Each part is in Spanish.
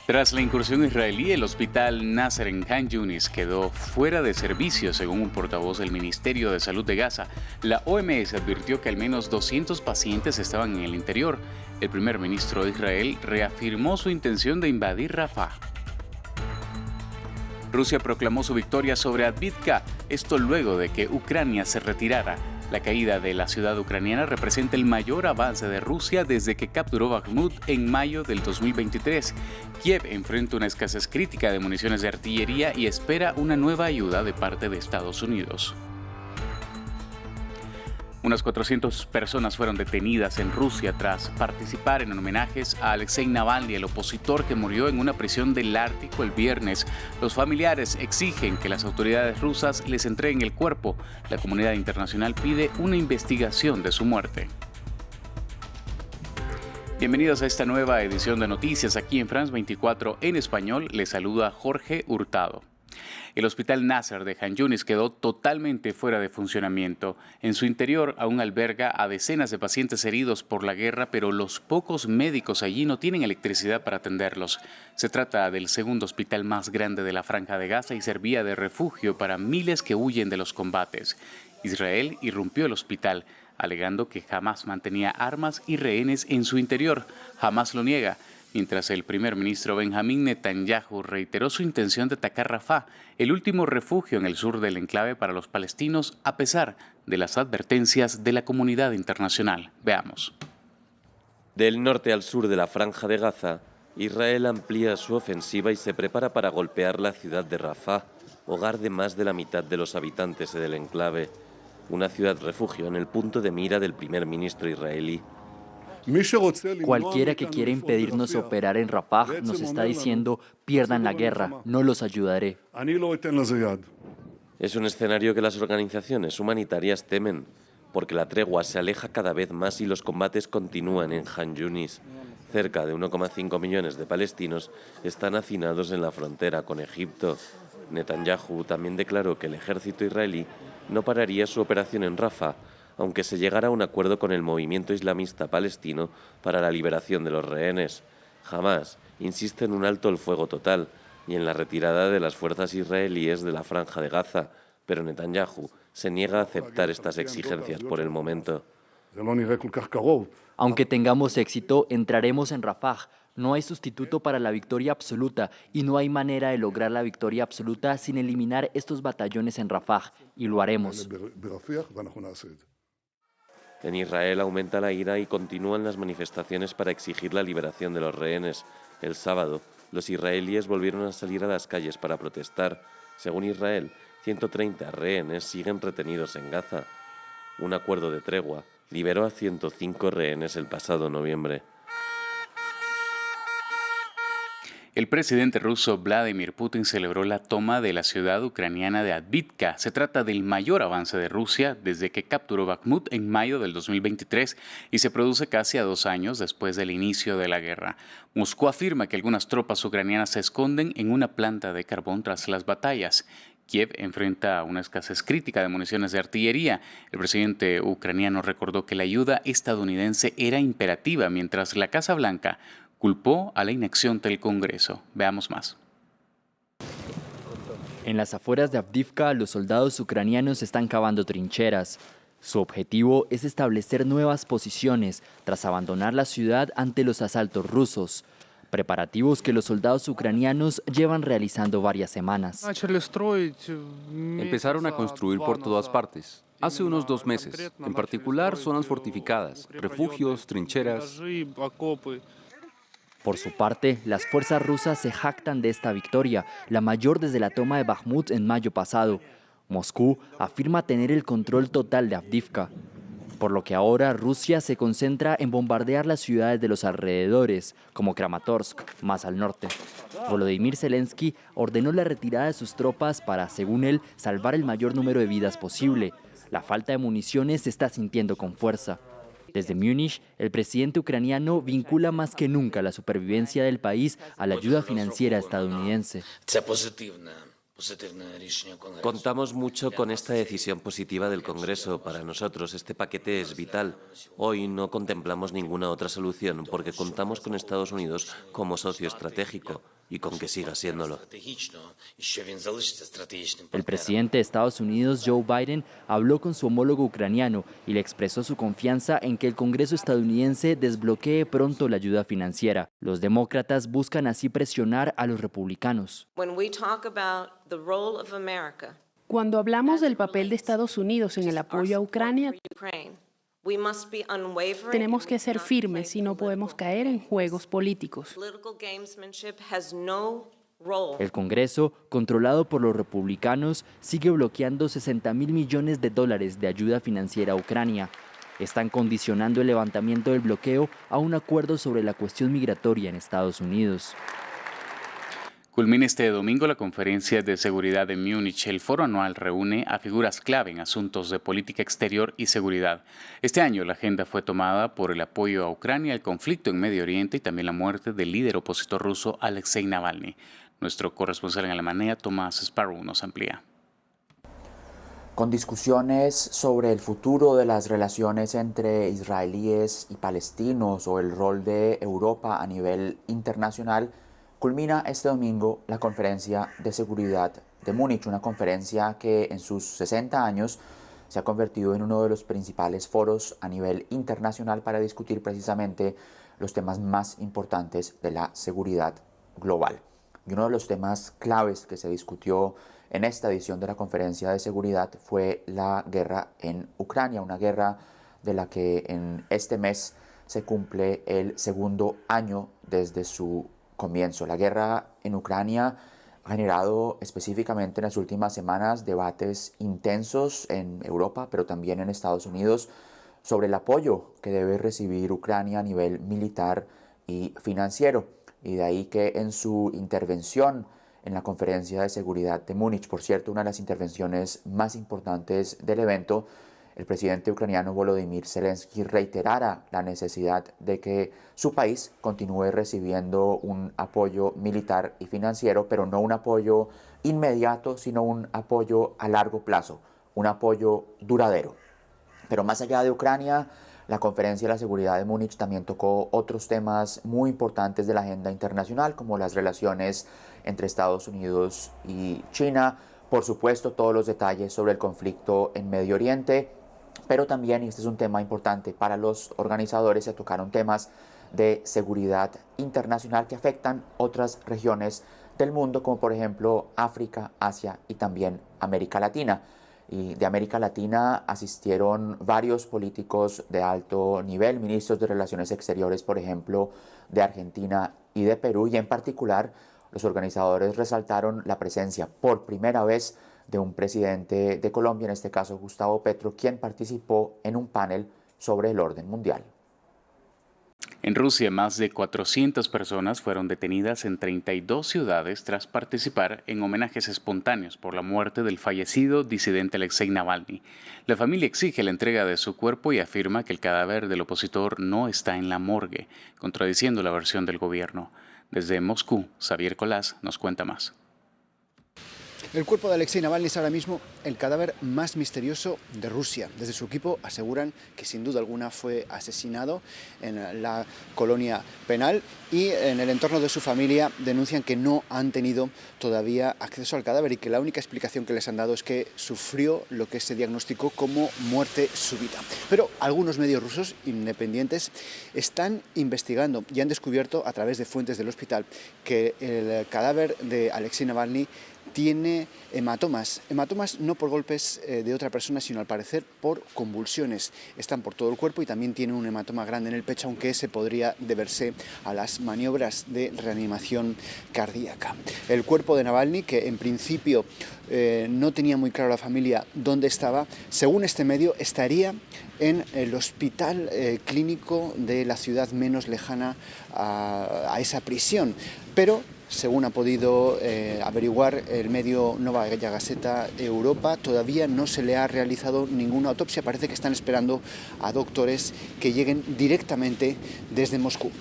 Tras la incursión israelí, el hospital Nasser en Khan Yunis quedó fuera de servicio, según un portavoz del Ministerio de Salud de Gaza. La OMS advirtió que al menos 200 pacientes estaban en el interior. El primer ministro de Israel reafirmó su intención de invadir Rafah. Rusia proclamó su victoria sobre Avdiivka, esto luego de que Ucrania se retirara. La caída de la ciudad ucraniana representa el mayor avance de Rusia desde que capturó Bakhmut en mayo del 2023. Kiev enfrenta una escasez crítica de municiones de artillería y espera una nueva ayuda de parte de Estados Unidos. Unas 400 personas fueron detenidas en Rusia tras participar en homenajes a Alexei Navalny, el opositor que murió en una prisión del Ártico el viernes. Los familiares exigen que las autoridades rusas les entreguen el cuerpo. La comunidad internacional pide una investigación de su muerte. Bienvenidos a esta nueva edición de noticias aquí en France 24 en español. Les saluda Jorge Hurtado. El hospital Nasser de Khan Yunis quedó totalmente fuera de funcionamiento. En su interior aún alberga a decenas de pacientes heridos por la guerra, pero los pocos médicos allí no tienen electricidad para atenderlos. Se trata del segundo hospital más grande de la Franja de Gaza y servía de refugio para miles que huyen de los combates. Israel irrumpió el hospital, alegando que Hamás mantenía armas y rehenes en su interior. Hamás lo niega, mientras el primer ministro Benjamín Netanyahu reiteró su intención de atacar Rafah, el último refugio en el sur del enclave para los palestinos, a pesar de las advertencias de la comunidad internacional. Veamos. Del norte al sur de la Franja de Gaza, Israel amplía su ofensiva y se prepara para golpear la ciudad de Rafah, hogar de más de la mitad de los habitantes del enclave, una ciudad refugio en el punto de mira del primer ministro israelí. Cualquiera que quiera impedirnos operar en Rafah nos está diciendo: pierdan la guerra, no los ayudaré. Es un escenario que las organizaciones humanitarias temen, porque la tregua se aleja cada vez más y los combates continúan en Khan Yunis. Cerca de 1,5 millones de palestinos están hacinados en la frontera con Egipto. Netanyahu también declaró que el ejército israelí no pararía su operación en Rafah, aunque se llegara a un acuerdo con el movimiento islamista palestino para la liberación de los rehenes. Hamás insiste en un alto el fuego total y en la retirada de las fuerzas israelíes de la Franja de Gaza, pero Netanyahu se niega a aceptar estas exigencias por el momento. Aunque tengamos éxito, entraremos en Rafah. No hay sustituto para la victoria absoluta y no hay manera de lograr la victoria absoluta sin eliminar estos batallones en Rafah, y lo haremos. En Israel aumenta la ira y continúan las manifestaciones para exigir la liberación de los rehenes. El sábado, los israelíes volvieron a salir a las calles para protestar. Según Israel, 130 rehenes siguen retenidos en Gaza. Un acuerdo de tregua liberó a 105 rehenes el pasado noviembre. El presidente ruso Vladimir Putin celebró la toma de la ciudad ucraniana de Avdiivka. Se trata del mayor avance de Rusia desde que capturó Bakhmut en mayo del 2023 y se produce casi a 2 años después del inicio de la guerra. Moscú afirma que algunas tropas ucranianas se esconden en una planta de carbón tras las batallas. Kiev enfrenta una escasez crítica de municiones de artillería. El presidente ucraniano recordó que la ayuda estadounidense era imperativa, mientras la Casa Blanca culpó a la inacción del Congreso. Veamos más. En las afueras de Avdiivka, los soldados ucranianos están cavando trincheras. Su objetivo es establecer nuevas posiciones tras abandonar la ciudad ante los asaltos rusos. Preparativos que los soldados ucranianos llevan realizando varias semanas. Empezaron a construir por todas partes. Hace unos 2 meses, en particular zonas fortificadas, refugios, trincheras. Por su parte, las fuerzas rusas se jactan de esta victoria, la mayor desde la toma de Bakhmut en mayo pasado. Moscú afirma tener el control total de Avdiivka, por lo que ahora Rusia se concentra en bombardear las ciudades de los alrededores, como Kramatorsk, más al norte. Volodymyr Zelensky ordenó la retirada de sus tropas para, según él, salvar el mayor número de vidas posible. La falta de municiones se está sintiendo con fuerza. Desde Múnich, el presidente ucraniano vincula más que nunca la supervivencia del país a la ayuda financiera estadounidense. Contamos mucho con esta decisión positiva del Congreso. Para nosotros este paquete es vital. Hoy no contemplamos ninguna otra solución porque contamos con Estados Unidos como socio estratégico. y con que siga siéndolo. El presidente de Estados Unidos, Joe Biden, habló con su homólogo ucraniano y le expresó su confianza en que el Congreso estadounidense desbloquee pronto la ayuda financiera. Los demócratas buscan así presionar a los republicanos. Cuando hablamos del papel de Estados Unidos en el apoyo a Ucrania, tenemos que ser firmes y no podemos caer en juegos políticos. El Congreso, controlado por los republicanos, sigue bloqueando $60.000 millones de ayuda financiera a Ucrania. Están condicionando el levantamiento del bloqueo a un acuerdo sobre la cuestión migratoria en Estados Unidos. Culmina este domingo la Conferencia de Seguridad de Múnich. El foro anual reúne a figuras clave en asuntos de política exterior y seguridad. Este año la agenda fue tomada por el apoyo a Ucrania, el conflicto en Medio Oriente y también la muerte del líder opositor ruso Alexei Navalny. Nuestro corresponsal en Alemania, Tomás Sparrow, nos amplía. Con discusiones sobre el futuro de las relaciones entre israelíes y palestinos o el rol de Europa a nivel internacional, culmina este domingo la Conferencia de Seguridad de Múnich, una conferencia que en sus 60 años se ha convertido en uno de los principales foros a nivel internacional para discutir precisamente los temas más importantes de la seguridad global. Y uno de los temas claves que se discutió en esta edición de la Conferencia de Seguridad fue la guerra en Ucrania, una guerra de la que en este mes se cumple el segundo año desde su comienzo. La guerra en Ucrania ha generado específicamente en las últimas semanas debates intensos en Europa, pero también en Estados Unidos, sobre el apoyo que debe recibir Ucrania a nivel militar y financiero. Y de ahí que en su intervención en la Conferencia de Seguridad de Múnich, por cierto, una de las intervenciones más importantes del evento, el presidente ucraniano Volodymyr Zelensky reiterara la necesidad de que su país continúe recibiendo un apoyo militar y financiero, pero no un apoyo inmediato, sino un apoyo a largo plazo, un apoyo duradero. Pero más allá de Ucrania, la Conferencia de la Seguridad de Múnich también tocó otros temas muy importantes de la agenda internacional, como las relaciones entre Estados Unidos y China, por supuesto todos los detalles sobre el conflicto en Medio Oriente, pero también, y este es un tema importante para los organizadores, se tocaron temas de seguridad internacional que afectan otras regiones del mundo, como por ejemplo África, Asia y también América Latina. Y de América Latina asistieron varios políticos de alto nivel, ministros de Relaciones Exteriores, por ejemplo, de Argentina y de Perú, y en particular los organizadores resaltaron la presencia por primera vez de un presidente de Colombia, en este caso Gustavo Petro, quien participó en un panel sobre el orden mundial. En Rusia, más de 400 personas fueron detenidas en 32 ciudades tras participar en homenajes espontáneos por la muerte del fallecido disidente Alexei Navalny. La familia exige la entrega de su cuerpo y afirma que el cadáver del opositor no está en la morgue, contradiciendo la versión del gobierno. Desde Moscú, Xavier Colás nos cuenta más. El cuerpo de Alexei Navalny es ahora mismo el cadáver más misterioso de Rusia. Desde su equipo aseguran que sin duda alguna fue asesinado en la colonia penal y en el entorno de su familia denuncian que no han tenido todavía acceso al cadáver y que la única explicación que les han dado es que sufrió lo que se diagnosticó como muerte súbita. Pero algunos medios rusos independientes están investigando y han descubierto a través de fuentes del hospital que el cadáver de Alexei Navalny tiene hematomas no por golpes de otra persona, sino al parecer por convulsiones. Están por todo el cuerpo y también tiene un hematoma grande en el pecho, aunque ese podría deberse a las maniobras de reanimación cardíaca. El cuerpo de Navalny, que en principio no tenía muy claro la familia dónde estaba, según este medio estaría en el hospital clínico de la ciudad menos lejana a esa prisión, pero según ha podido averiguar el medio Novaya Gazeta Europa, todavía no se le ha realizado ninguna autopsia. Parece que están esperando a doctores que lleguen directamente desde Moscú.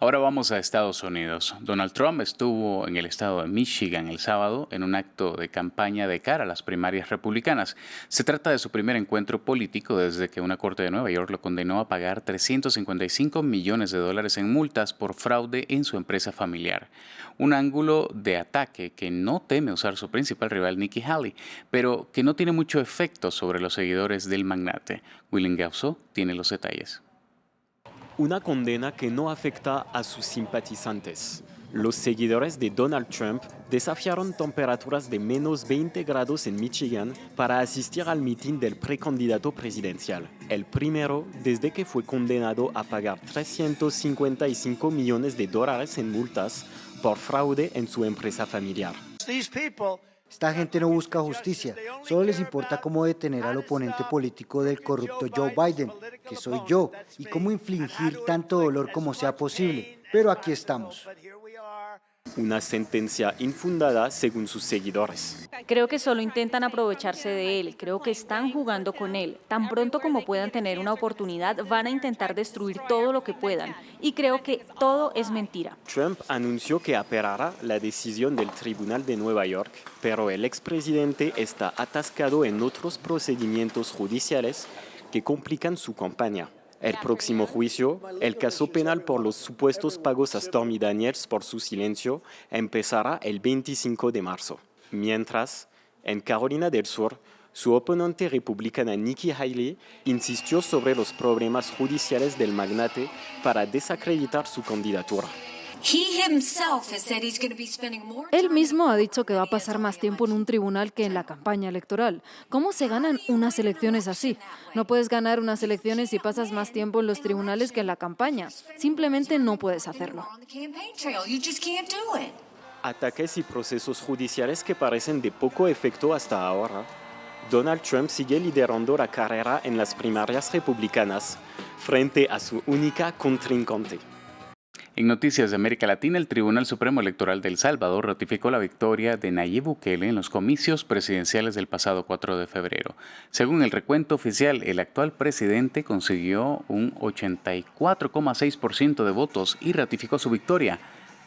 Ahora vamos a Estados Unidos. Donald Trump estuvo en el estado de Michigan el sábado en un acto de campaña de cara a las primarias republicanas. Se trata de su primer encuentro político desde que una corte de Nueva York lo condenó a pagar $355 millones en multas por fraude en su empresa familiar. Un ángulo de ataque que no teme usar su principal rival Nikki Haley, pero que no tiene mucho efecto sobre los seguidores del magnate. William Gausó tiene los detalles. Una condena que no afecta a sus simpatizantes. Los seguidores de Donald Trump desafiaron temperaturas de menos 20 grados en Michigan para asistir al mitin del precandidato presidencial, el primero desde que fue condenado a pagar $355 millones en multas por fraude en su empresa familiar. Esta gente no busca justicia, solo les importa cómo detener al oponente político del corrupto Joe Biden, que soy yo, y cómo infligir tanto dolor como sea posible. Pero aquí estamos. Una sentencia infundada según sus seguidores. Creo que solo intentan aprovecharse de él, creo que están jugando con él. Tan pronto como puedan tener una oportunidad, van a intentar destruir todo lo que puedan. Y creo que todo es mentira. Trump anunció que apelará la decisión del Tribunal de Nueva York, pero el expresidente está atascado en otros procedimientos judiciales que complican su campaña. El próximo juicio, el caso penal por los supuestos pagos a Stormy Daniels por su silencio, empezará el 25 de marzo. Mientras, en Carolina del Sur, su oponente republicana Nikki Haley insistió sobre los problemas judiciales del magnate para desacreditar su candidatura. Él mismo ha dicho que va a pasar más tiempo en un tribunal que en la campaña electoral. ¿Cómo se ganan unas elecciones así? No puedes ganar unas elecciones si pasas más tiempo en los tribunales que en la campaña. Simplemente no puedes hacerlo. Ataques y procesos judiciales que parecen de poco efecto hasta ahora. Donald Trump sigue liderando la carrera en las primarias republicanas frente a su única contrincante. En noticias de América Latina, el Tribunal Supremo Electoral de El Salvador ratificó la victoria de Nayib Bukele en los comicios presidenciales del pasado 4 de febrero. Según el recuento oficial, el actual presidente consiguió un 84,6% de votos y ratificó su victoria.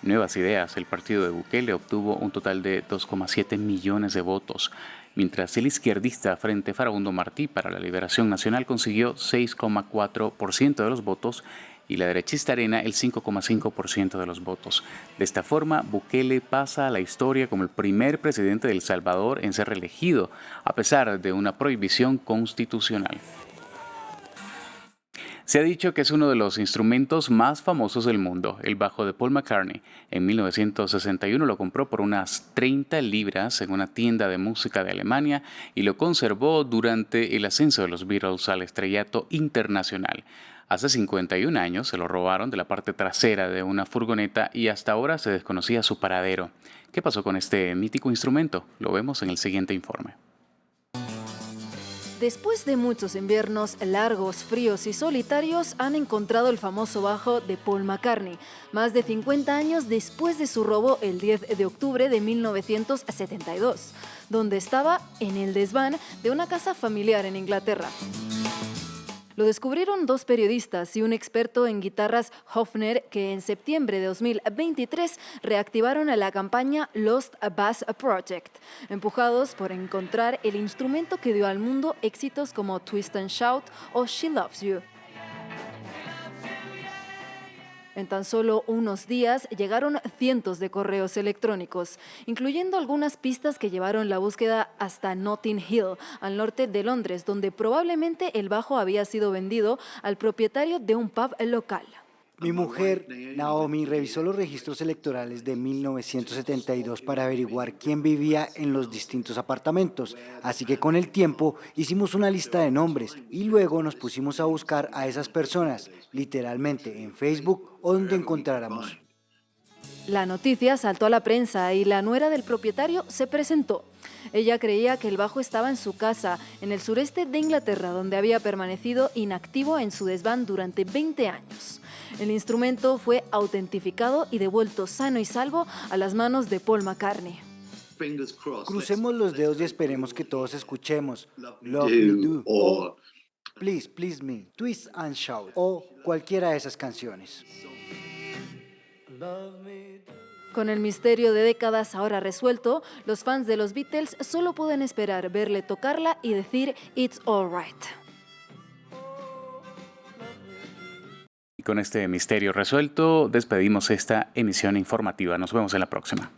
Nuevas Ideas, el partido de Bukele, obtuvo un total de 2,7 millones de votos, mientras el izquierdista Frente Farabundo Martí para la Liberación Nacional consiguió 6,4% de los votos y la derechista Arena el 5,5% de los votos. De esta forma, Bukele pasa a la historia como el primer presidente de El Salvador en ser reelegido, a pesar de una prohibición constitucional. Se ha dicho que es uno de los instrumentos más famosos del mundo, el bajo de Paul McCartney. En 1961 lo compró por unas 30 libras en una tienda de música de Alemania y lo conservó durante el ascenso de los Beatles al estrellato internacional. Hace 51 años se lo robaron de la parte trasera de una furgoneta y hasta ahora se desconocía su paradero. ¿Qué pasó con este mítico instrumento? Lo vemos en el siguiente informe. Después de muchos inviernos largos, fríos y solitarios, han encontrado el famoso bajo de Paul McCartney, más de 50 años después de su robo el 10 de octubre de 1972, donde estaba en el desván de una casa familiar en Inglaterra. Lo descubrieron dos periodistas y un experto en guitarras, Hofner, que en septiembre de 2023 reactivaron la campaña Lost Bass Project, empujados por encontrar el instrumento que dio al mundo éxitos como Twist and Shout o She Loves You. En tan solo unos días llegaron cientos de correos electrónicos, incluyendo algunas pistas que llevaron la búsqueda hasta Notting Hill, al norte de Londres, donde probablemente el bajo había sido vendido al propietario de un pub local. Mi mujer, Naomi, revisó los registros electorales de 1972 para averiguar quién vivía en los distintos apartamentos. Así que con el tiempo hicimos una lista de nombres y luego nos pusimos a buscar a esas personas, literalmente en Facebook o donde encontráramos. La noticia saltó a la prensa y la nuera del propietario se presentó. Ella creía que el bajo estaba en su casa, en el sureste de Inglaterra, donde había permanecido inactivo en su desván durante 20 años. El instrumento fue autentificado y devuelto sano y salvo a las manos de Paul McCartney. Crucemos los dedos y esperemos que todos escuchemos Love Me Do o Please Please Me, Twist and Shout o cualquiera de esas canciones. Con el misterio de décadas ahora resuelto, los fans de los Beatles solo pueden esperar verle tocarla y decir "It's all right". Y con este misterio resuelto, despedimos esta emisión informativa. Nos vemos en la próxima.